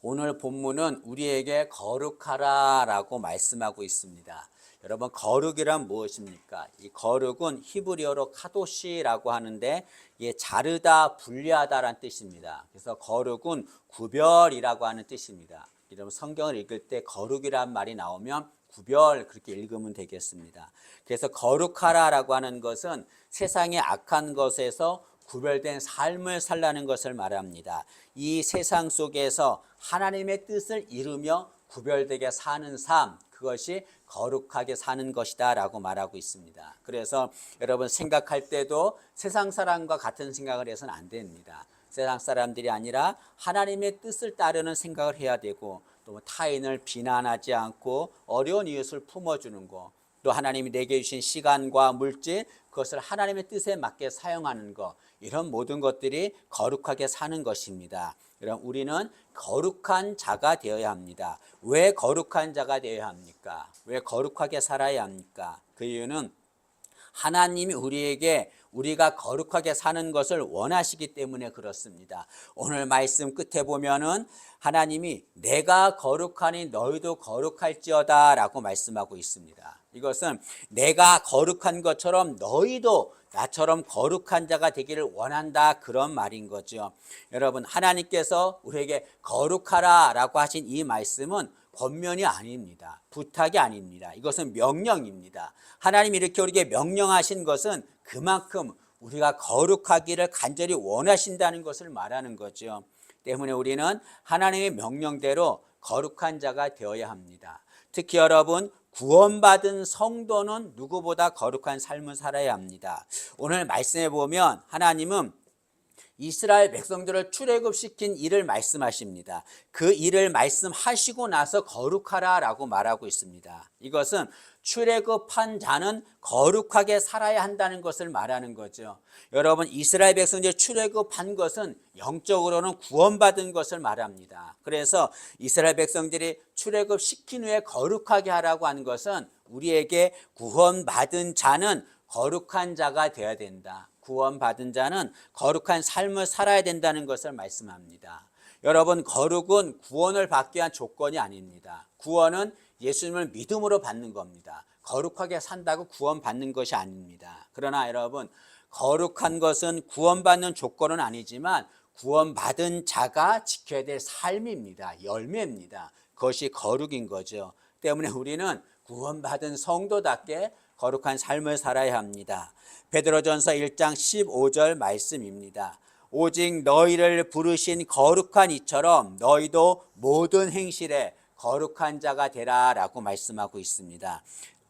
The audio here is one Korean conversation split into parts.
오늘 본문은 우리에게 거룩하라라고 말씀하고 있습니다. 여러분, 거룩이란 무엇입니까? 이 거룩은 히브리어로 카도시라고 하는데 자르다, 분리하다라는 뜻입니다. 그래서 거룩은 구별이라고 하는 뜻입니다. 여러분, 성경을 읽을 때 거룩이란 말이 나오면 구별, 그렇게 읽으면 되겠습니다. 그래서 거룩하라라고 하는 것은 세상의 악한 것에서 구별된 삶을 살라는 것을 말합니다. 이 세상 속에서 하나님의 뜻을 이루며 구별되게 사는 삶, 그것이 거룩하게 사는 것이다 라고 말하고 있습니다. 그래서 여러분, 생각할 때도 세상 사람과 같은 생각을 해서는 안 됩니다. 세상 사람들이 아니라 하나님의 뜻을 따르는 생각을 해야 되고, 또 타인을 비난하지 않고 어려운 이웃을 품어주는 것, 또 하나님이 내게 주신 시간과 물질, 그것을 하나님의 뜻에 맞게 사용하는 것, 이런 모든 것들이 거룩하게 사는 것입니다. 그럼 우리는 거룩한 자가 되어야 합니다. 왜 거룩한 자가 되어야 합니까? 왜 거룩하게 살아야 합니까? 그 이유는 하나님이 우리에게 우리가 거룩하게 사는 것을 원하시기 때문에 그렇습니다. 오늘 말씀 끝에 보면은 하나님이 내가 거룩하니 너희도 거룩할지어다 라고 말씀하고 있습니다. 이것은 내가 거룩한 것처럼 너희도 나처럼 거룩한 자가 되기를 원한다, 그런 말인 거죠. 여러분, 하나님께서 우리에게 거룩하라 라고 하신 이 말씀은 권면이 아닙니다. 부탁이 아닙니다. 이것은 명령입니다. 하나님이 이렇게 우리에게 명령하신 것은 그만큼 우리가 거룩하기를 간절히 원하신다는 것을 말하는 거죠. 때문에 우리는 하나님의 명령대로 거룩한 자가 되어야 합니다. 특히 여러분, 구원받은 성도는 누구보다 거룩한 삶을 살아야 합니다. 오늘 말씀해 보면 하나님은 이스라엘 백성들을 출애굽시킨 일을 말씀하십니다. 그 일을 말씀하시고 나서 거룩하라라고 말하고 있습니다. 이것은 출애굽한 자는 거룩하게 살아야 한다는 것을 말하는 거죠. 여러분, 이스라엘 백성들이 출애굽한 것은 영적으로는 구원받은 것을 말합니다. 그래서 이스라엘 백성들이 출애굽시킨 후에 거룩하게 하라고 하는 것은 우리에게 구원받은 자는 거룩한 자가 되어야 된다. 구원받은 자는 거룩한 삶을 살아야 된다는 것을 말씀합니다. 여러분, 거룩은 구원을 받기 위한 조건이 아닙니다. 구원은 예수님을 믿음으로 받는 겁니다. 거룩하게 산다고 구원받는 것이 아닙니다. 그러나 여러분, 거룩한 것은 구원받는 조건은 아니지만 구원받은 자가 지켜야 될 삶입니다. 열매입니다. 그것이 거룩인 거죠. 때문에 우리는 구원받은 성도답게 거룩한 삶을 살아야 합니다. 베드로전서 1장 15절 말씀입니다. 오직 너희를 부르신 거룩한 이처럼 너희도 모든 행실에 거룩한 자가 되라 라고 말씀하고 있습니다.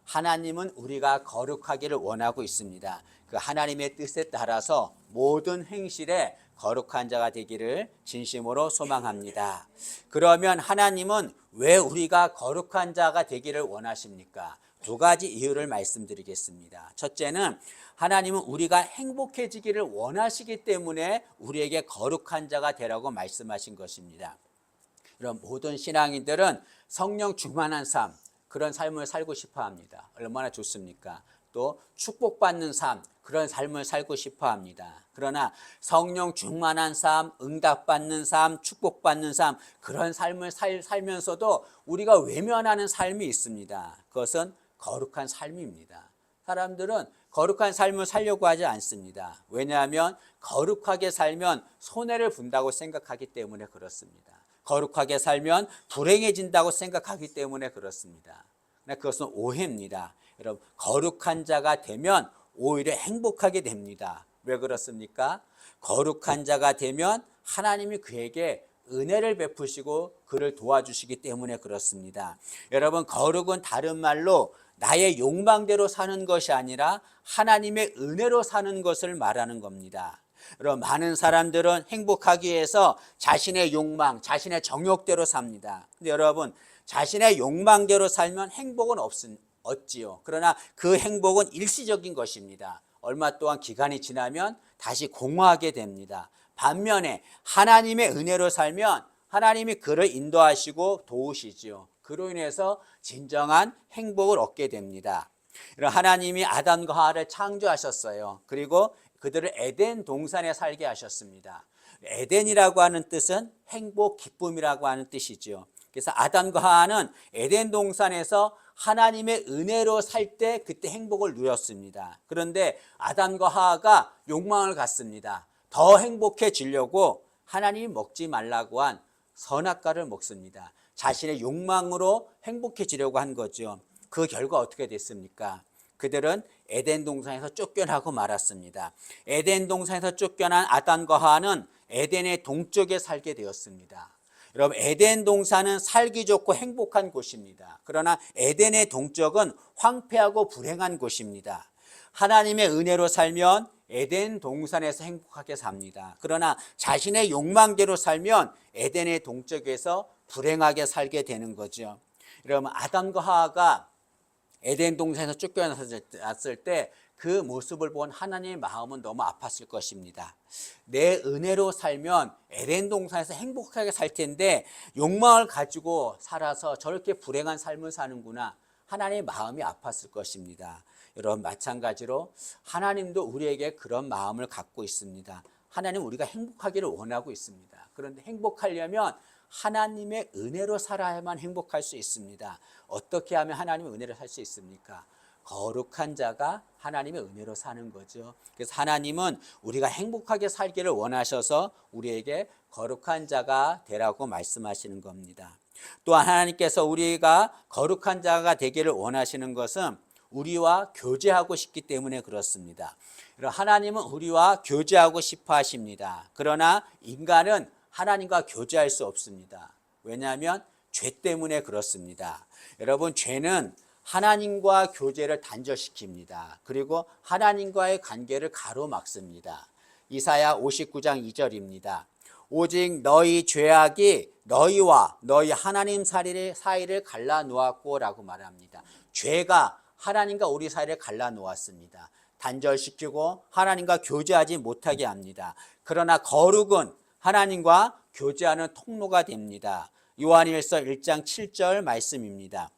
하나님은 우리가 거룩하기를 원하고 있습니다. 그 하나님의 뜻에 따라서 모든 행실에 거룩한 자가 되기를 진심으로 소망합니다. 그러면 하나님은 왜 우리가 거룩한 자가 되기를 원하십니까? 두 가지 이유를 말씀드리겠습니다. 첫째는 하나님은 우리가 행복해지기를 원하시기 때문에 우리에게 거룩한 자가 되라고 말씀하신 것입니다. 그럼 모든 신앙인들은 성령 충만한 삶, 그런 삶을 살고 싶어 합니다. 얼마나 좋습니까? 또 축복받는 삶, 그런 삶을 살고 싶어 합니다. 그러나 성령 충만한 삶, 응답받는 삶, 축복받는 삶, 그런 삶을 살면서도 우리가 외면하는 삶이 있습니다. 그것은 거룩한 삶입니다. 사람들은 거룩한 삶을 살려고 하지 않습니다. 왜냐하면 거룩하게 살면 손해를 본다고 생각하기 때문에 그렇습니다. 거룩하게 살면 불행해진다고 생각하기 때문에 그렇습니다. 그것은 오해입니다. 여러분, 거룩한 자가 되면 오히려 행복하게 됩니다. 왜 그렇습니까? 거룩한 자가 되면 하나님이 그에게 은혜를 베푸시고 그를 도와주시기 때문에 그렇습니다. 여러분, 거룩은 다른 말로 나의 욕망대로 사는 것이 아니라 하나님의 은혜로 사는 것을 말하는 겁니다. 여러분, 많은 사람들은 행복하기 위해서 자신의 욕망, 자신의 정욕대로 삽니다. 근데 여러분, 자신의 욕망대로 살면 행복은 없지요. 그러나 그 행복은 일시적인 것입니다. 얼마 동안 기간이 지나면 다시 공허하게 됩니다. 반면에 하나님의 은혜로 살면 하나님이 그를 인도하시고 도우시지요. 그로 인해서 진정한 행복을 얻게 됩니다. 하나님이 아담과 하와를 창조하셨어요. 그리고 그들을 에덴 동산에 살게 하셨습니다. 에덴이라고 하는 뜻은 행복, 기쁨이라고 하는 뜻이죠. 그래서 아담과 하와는 에덴 동산에서 하나님의 은혜로 살 때 그때 행복을 누렸습니다. 그런데 아담과 하와가 욕망을 갖습니다. 더 행복해지려고 하나님이 먹지 말라고 한 선악과를 먹습니다. 자신의 욕망으로 행복해지려고 한 거죠. 그 결과 어떻게 됐습니까? 그들은 에덴 동산에서 쫓겨나고 말았습니다. 에덴 동산에서 쫓겨난 아담과 하와는 에덴의 동쪽에 살게 되었습니다. 여러분, 에덴 동산은 살기 좋고 행복한 곳입니다. 그러나 에덴의 동쪽은 황폐하고 불행한 곳입니다. 하나님의 은혜로 살면 에덴 동산에서 행복하게 삽니다. 그러나 자신의 욕망대로 살면 에덴의 동쪽에서 불행하게 살게 되는 거죠. 여러분, 아담과 하와가 에덴 동산에서 쫓겨났을 때 그 모습을 본 하나님의 마음은 너무 아팠을 것입니다. 내 은혜로 살면 에덴 동산에서 행복하게 살 텐데 욕망을 가지고 살아서 저렇게 불행한 삶을 사는구나. 하나님의 마음이 아팠을 것입니다. 여러분, 마찬가지로 하나님도 우리에게 그런 마음을 갖고 있습니다. 하나님 우리가 행복하기를 원하고 있습니다. 그런데 행복하려면 하나님의 은혜로 살아야만 행복할 수 있습니다. 어떻게 하면 하나님의 은혜로 살 수 있습니까? 거룩한 자가 하나님의 은혜로 사는 거죠. 그래서 하나님은 우리가 행복하게 살기를 원하셔서 우리에게 거룩한 자가 되라고 말씀하시는 겁니다. 또한 하나님께서 우리가 거룩한 자가 되기를 원하시는 것은 우리와 교제하고 싶기 때문에 그렇습니다. 하나님은 우리와 교제하고 싶어 하십니다. 그러나 인간은 하나님과 교제할 수 없습니다. 왜냐하면 죄 때문에 그렇습니다. 여러분, 죄는 하나님과 교제를 단절시킵니다. 그리고 하나님과의 관계를 가로막습니다. 이사야 59장 2절입니다. 오직 너희 죄악이 너희와 너희 하나님 사이를 갈라놓았고 라고 말합니다. 죄가 하나님과 우리 사이를 갈라놓았습니다. 단절시키고 하나님과 교제하지 못하게 합니다. 그러나 거룩은 하나님과 교제하는 통로가 됩니다. 요한일서 1장 7절 말씀입니다.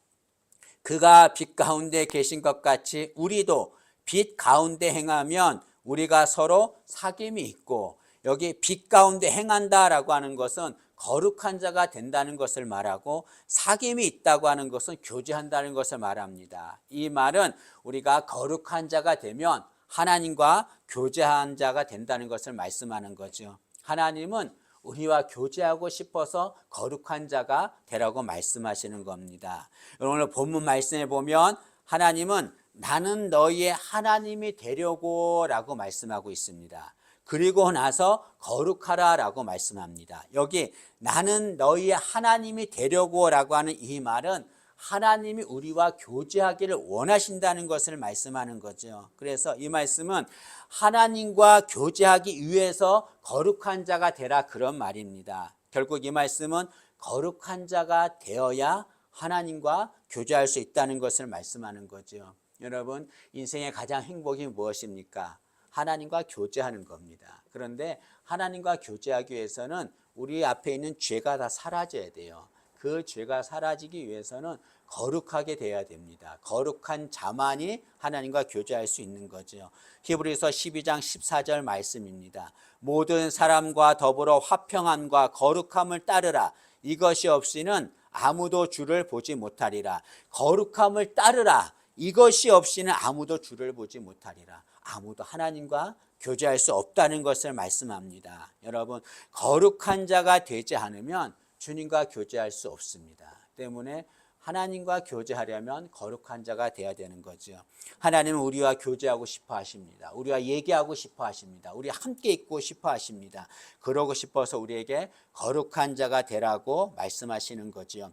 그가 빛 가운데 계신 것 같이 우리도 빛 가운데 행하면 우리가 서로 사귐이 있고, 여기 빛 가운데 행한다라고 하는 것은 거룩한 자가 된다는 것을 말하고, 사귐이 있다고 하는 것은 교제한다는 것을 말합니다. 이 말은 우리가 거룩한 자가 되면 하나님과 교제한 자가 된다는 것을 말씀하는 거죠. 하나님은 우리와 교제하고 싶어서 거룩한 자가 되라고 말씀하시는 겁니다. 오늘 본문 말씀에 보면 하나님은 나는 너희의 하나님이 되려고 라고 말씀하고 있습니다. 그리고 나서 거룩하라 라고 말씀합니다. 여기 나는 너희의 하나님이 되려고 라고 하는 이 말은 하나님이 우리와 교제하기를 원하신다는 것을 말씀하는 거죠. 그래서 이 말씀은 하나님과 교제하기 위해서 거룩한 자가 되라, 그런 말입니다. 결국 이 말씀은 거룩한 자가 되어야 하나님과 교제할 수 있다는 것을 말씀하는 거죠. 여러분, 인생의 가장 행복이 무엇입니까? 하나님과 교제하는 겁니다. 그런데 하나님과 교제하기 위해서는 우리 앞에 있는 죄가 다 사라져야 돼요. 그 죄가 사라지기 위해서는 거룩하게 돼야 됩니다. 거룩한 자만이 하나님과 교제할 수 있는 거죠. 히브리서 12장 14절 말씀입니다. 모든 사람과 더불어 화평함과 거룩함을 따르라. 이것이 없이는 아무도 주를 보지 못하리라. 거룩함을 따르라. 이것이 없이는 아무도 주를 보지 못하리라. 아무도 하나님과 교제할 수 없다는 것을 말씀합니다. 여러분, 거룩한 자가 되지 않으면 주님과 교제할 수 없습니다. 때문에 하나님과 교제하려면 거룩한 자가 되어야 되는 거죠. 하나님은 우리와 교제하고 싶어 하십니다. 우리와 얘기하고 싶어 하십니다. 우리 함께 있고 싶어 하십니다. 그러고 싶어서 우리에게 거룩한 자가 되라고 말씀하시는 거죠.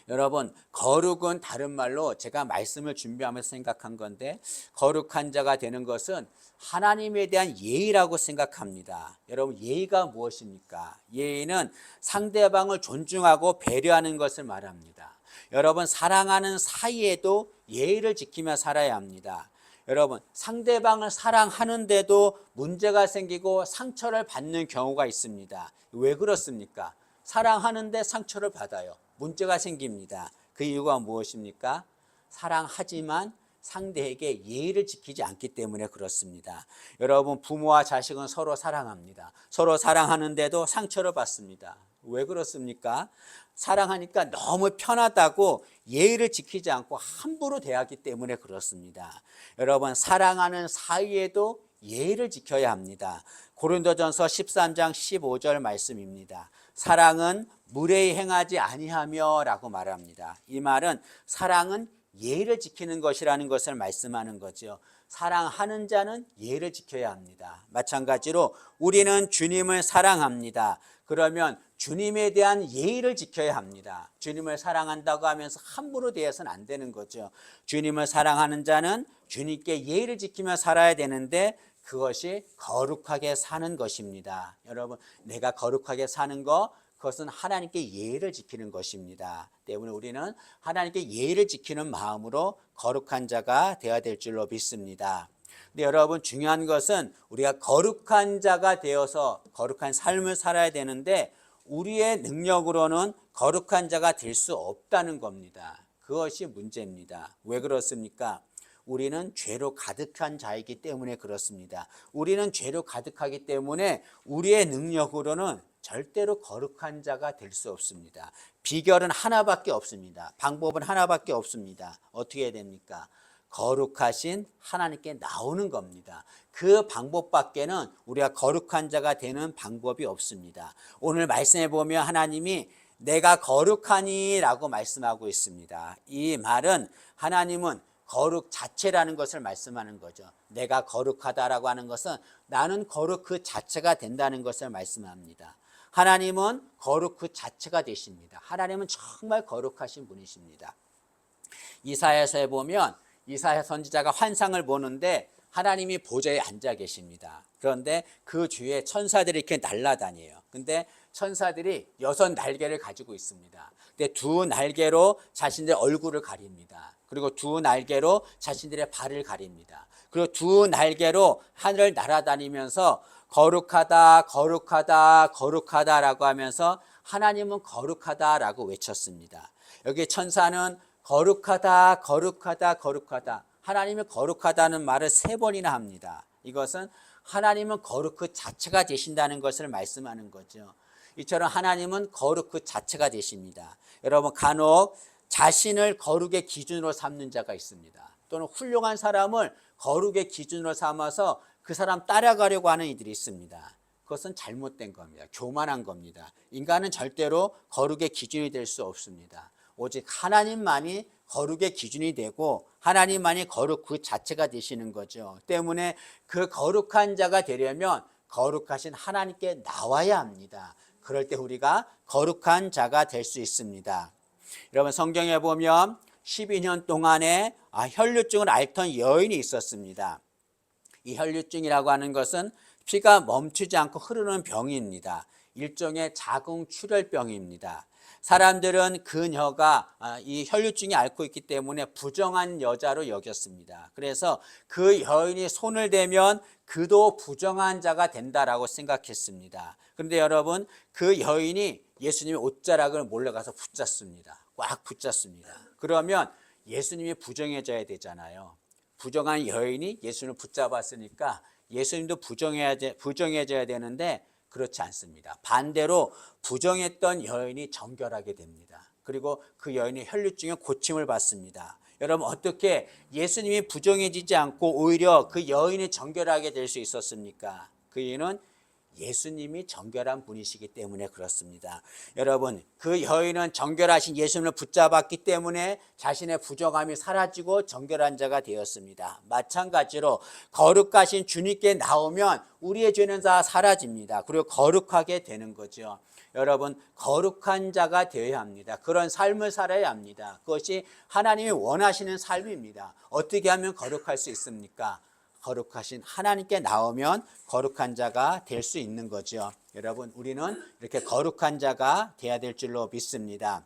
여러분, 거룩은 다른 말로 제가 말씀을 준비하면서 생각한 건데, 거룩한 자가 되는 것은 하나님에 대한 예의라고 생각합니다. 여러분, 예의가 무엇입니까? 예의는 상대방을 존중하고 배려하는 것을 말합니다. 여러분, 사랑하는 사이에도 예의를 지키며 살아야 합니다. 여러분, 상대방을 사랑하는데도 문제가 생기고 상처를 받는 경우가 있습니다. 왜 그렇습니까? 사랑하는데 상처를 받아요. 문제가 생깁니다. 그 이유가 무엇입니까? 사랑하지만 상대에게 예의를 지키지 않기 때문에 그렇습니다. 여러분, 부모와 자식은 서로 사랑합니다. 서로 사랑하는데도 상처를 받습니다. 왜 그렇습니까? 사랑하니까 너무 편하다고 예의를 지키지 않고 함부로 대하기 때문에 그렇습니다. 여러분, 사랑하는 사이에도 예의를 지켜야 합니다. 고린도전서 13장 15절 말씀입니다. 사랑은 무례히 행하지 아니하며 라고 말합니다. 이 말은 사랑은 예의를 지키는 것이라는 것을 말씀하는 거죠. 사랑하는 자는 예의를 지켜야 합니다. 마찬가지로 우리는 주님을 사랑합니다. 그러면 주님에 대한 예의를 지켜야 합니다. 주님을 사랑한다고 하면서 함부로 대해서는 안 되는 거죠. 주님을 사랑하는 자는 주님께 예의를 지키며 살아야 되는데 그것이 거룩하게 사는 것입니다. 여러분, 내가 거룩하게 사는 것, 그것은 하나님께 예의를 지키는 것입니다. 때문에 우리는 하나님께 예의를 지키는 마음으로 거룩한 자가 되어야 될 줄로 믿습니다. 근데 여러분, 중요한 것은 우리가 거룩한 자가 되어서 거룩한 삶을 살아야 되는데 우리의 능력으로는 거룩한 자가 될 수 없다는 겁니다. 그것이 문제입니다. 왜 그렇습니까? 우리는 죄로 가득한 자이기 때문에 그렇습니다. 우리는 죄로 가득하기 때문에 우리의 능력으로는 절대로 거룩한 자가 될 수 없습니다. 비결은 하나밖에 없습니다. 방법은 하나밖에 없습니다. 어떻게 해야 됩니까? 거룩하신 하나님께 나오는 겁니다. 그 방법밖에는 우리가 거룩한 자가 되는 방법이 없습니다. 오늘 말씀해 보면 하나님이 내가 거룩하니 라고 말씀하고 있습니다. 이 말은 하나님은 거룩 자체라는 것을 말씀하는 거죠. 내가 거룩하다라고 하는 것은 나는 거룩 그 자체가 된다는 것을 말씀합니다. 하나님은 거룩 그 자체가 되십니다. 하나님은 정말 거룩하신 분이십니다. 이사야서에 보면 이사야 선지자가 환상을 보는데 하나님이 보좌에 앉아 계십니다. 그런데 그 주위에 천사들이 이렇게 날아다녀요. 근데 천사들이 6날개를 가지고 있습니다. 근데 2날개로 자신들의 얼굴을 가립니다. 그리고 2날개로 자신들의 발을 가립니다. 그리고 2날개로 하늘을 날아다니면서 거룩하다, 거룩하다, 거룩하다라고 하면서 하나님은 거룩하다라고 외쳤습니다. 여기 천사는 거룩하다, 거룩하다, 거룩하다. 하나님이 거룩하다는 말을 3번이나 합니다. 이것은 하나님은 거룩 그 자체가 되신다는 것을 말씀하는 거죠. 이처럼 하나님은 거룩 그 자체가 되십니다. 여러분, 간혹 자신을 거룩의 기준으로 삼는 자가 있습니다. 또는 훌륭한 사람을 거룩의 기준으로 삼아서 그 사람 따라가려고 하는 이들이 있습니다. 그것은 잘못된 겁니다. 교만한 겁니다. 인간은 절대로 거룩의 기준이 될 수 없습니다. 오직 하나님만이 거룩의 기준이 되고 하나님만이 거룩 그 자체가 되시는 거죠. 때문에 그 거룩한 자가 되려면 거룩하신 하나님께 나와야 합니다. 그럴 때 우리가 거룩한 자가 될 수 있습니다. 여러분, 성경에 보면 12년 동안에 혈류증을 앓던 여인이 있었습니다. 이 혈류증이라고 하는 것은 피가 멈추지 않고 흐르는 병입니다. 일종의 자궁출혈병입니다. 사람들은 그녀가 이 혈류증이 앓고 있기 때문에 부정한 여자로 여겼습니다. 그래서 그 여인이 손을 대면 그도 부정한 자가 된다라고 생각했습니다. 그런데 여러분, 그 여인이 예수님의 옷자락을 몰려가서 붙잡습니다. 꽉 붙잡습니다. 그러면 예수님이 부정해져야 되잖아요. 부정한 여인이 예수님을 붙잡았으니까 예수님도 부정해져야 되는데 그렇지 않습니다. 반대로 부정했던 여인이 정결하게 됩니다. 그리고 그 여인이 혈류증의 고침을 받습니다. 여러분, 어떻게 예수님이 부정해지지 않고 오히려 그 여인이 정결하게 될 수 있었습니까? 그 이유는 예수님이 정결한 분이시기 때문에 그렇습니다. 여러분, 그 여인은 정결하신 예수님을 붙잡았기 때문에 자신의 부정함이 사라지고 정결한 자가 되었습니다. 마찬가지로 거룩하신 주님께 나오면 우리의 죄는 다 사라집니다. 그리고 거룩하게 되는 거죠. 여러분, 거룩한 자가 되어야 합니다. 그런 삶을 살아야 합니다. 그것이 하나님이 원하시는 삶입니다. 어떻게 하면 거룩할 수 있습니까? 거룩하신 하나님께 나오면 거룩한 자가 될 수 있는 거죠. 여러분, 우리는 이렇게 거룩한 자가 되어야 될 줄로 믿습니다.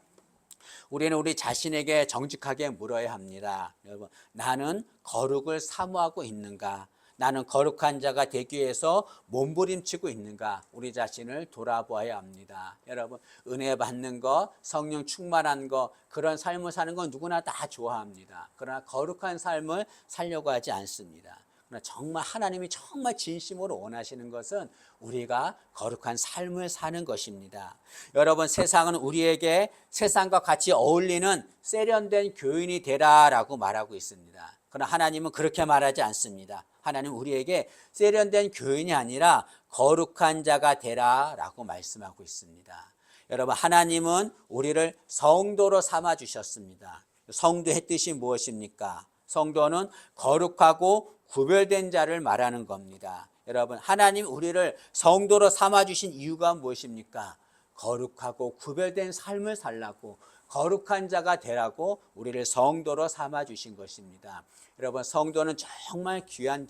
우리는 우리 자신에게 정직하게 물어야 합니다. 여러분, 나는 거룩을 사모하고 있는가? 나는 거룩한 자가 되기 위해서 몸부림치고 있는가? 우리 자신을 돌아보아야 합니다. 여러분, 은혜 받는 거, 성령 충만한 거, 그런 삶을 사는 건 누구나 다 좋아합니다. 그러나 거룩한 삶을 살려고 하지 않습니다. 그러나 정말 하나님이 정말 진심으로 원하시는 것은 우리가 거룩한 삶을 사는 것입니다. 여러분, 세상은 우리에게 세상과 같이 어울리는 세련된 교인이 되라라고 말하고 있습니다. 그러나 하나님은 그렇게 말하지 않습니다. 하나님 우리에게 세련된 교인이 아니라 거룩한 자가 되라라고 말씀하고 있습니다. 여러분, 하나님은 우리를 성도로 삼아 주셨습니다. 성도의 뜻이 무엇입니까? 성도는 거룩하고 구별된 자를 말하는 겁니다. 여러분, 하나님 우리를 성도로 삼아 주신 이유가 무엇입니까? 거룩하고 구별된 삶을 살라고, 거룩한 자가 되라고 우리를 성도로 삼아 주신 것입니다. 여러분, 성도는 정말 귀한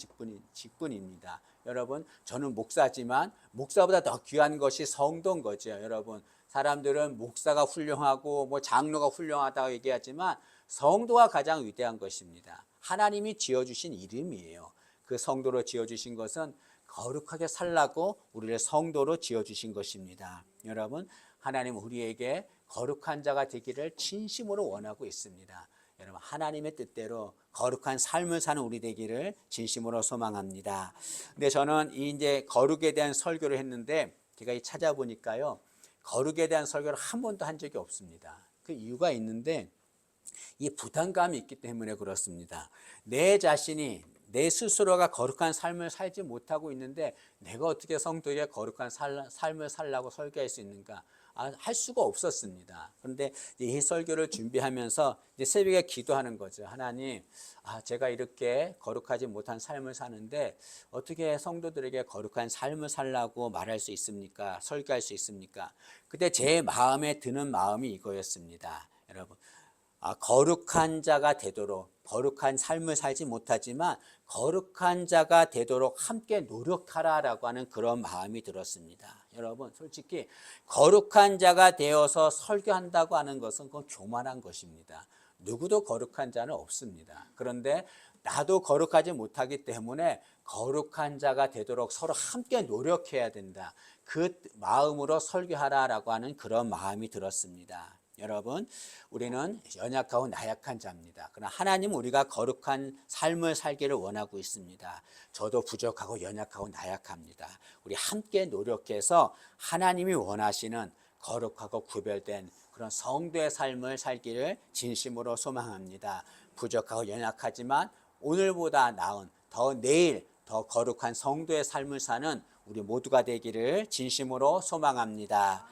직분입니다. 여러분, 저는 목사지만 목사보다 더 귀한 것이 성도인 거죠. 여러분, 사람들은 목사가 훌륭하고 뭐 장로가 훌륭하다고 얘기하지만 성도가 가장 위대한 것입니다. 하나님이 지어주신 이름이에요. 그 성도로 지어주신 것은 거룩하게 살라고 우리를 성도로 지어주신 것입니다. 여러분, 하나님 우리에게 거룩한 자가 되기를 진심으로 원하고 있습니다. 여러분, 하나님의 뜻대로 거룩한 삶을 사는 우리 되기를 진심으로 소망합니다. 근데 저는 이제 거룩에 대한 설교를 했는데 제가 찾아보니까요, 거룩에 대한 설교를 한 번도 한 적이 없습니다. 그 이유가 있는데 이 부담감이 있기 때문에 그렇습니다. 내 자신이 내 스스로가 거룩한 삶을 살지 못하고 있는데 내가 어떻게 성도에게 거룩한 삶을 살라고 설교할 수 있는가? 할 수가 없었습니다. 그런데 이 설교를 준비하면서 이제 새벽에 기도하는 거죠. 하나님, 제가 이렇게 거룩하지 못한 삶을 사는데 어떻게 성도들에게 거룩한 삶을 살라고 말할 수 있습니까? 설교할 수 있습니까? 그때 제 마음에 드는 마음이 이거였습니다. 여러분, 거룩한 자가 되도록, 거룩한 삶을 살지 못하지만 거룩한 자가 되도록 함께 노력하라라고 하는 그런 마음이 들었습니다. 여러분, 솔직히 거룩한 자가 되어서 설교한다고 하는 것은 그건 교만한 것입니다. 누구도 거룩한 자는 없습니다. 그런데 나도 거룩하지 못하기 때문에 거룩한 자가 되도록 서로 함께 노력해야 된다. 그 마음으로 설교하라라고 하는 그런 마음이 들었습니다. 여러분, 우리는 연약하고 나약한 자입니다. 그러나 하나님은 우리가 거룩한 삶을 살기를 원하고 있습니다. 저도 부족하고 연약하고 나약합니다. 우리 함께 노력해서 하나님이 원하시는 거룩하고 구별된 그런 성도의 삶을 살기를 진심으로 소망합니다. 부족하고 연약하지만 오늘보다 나은 내일 더 거룩한 성도의 삶을 사는 우리 모두가 되기를 진심으로 소망합니다.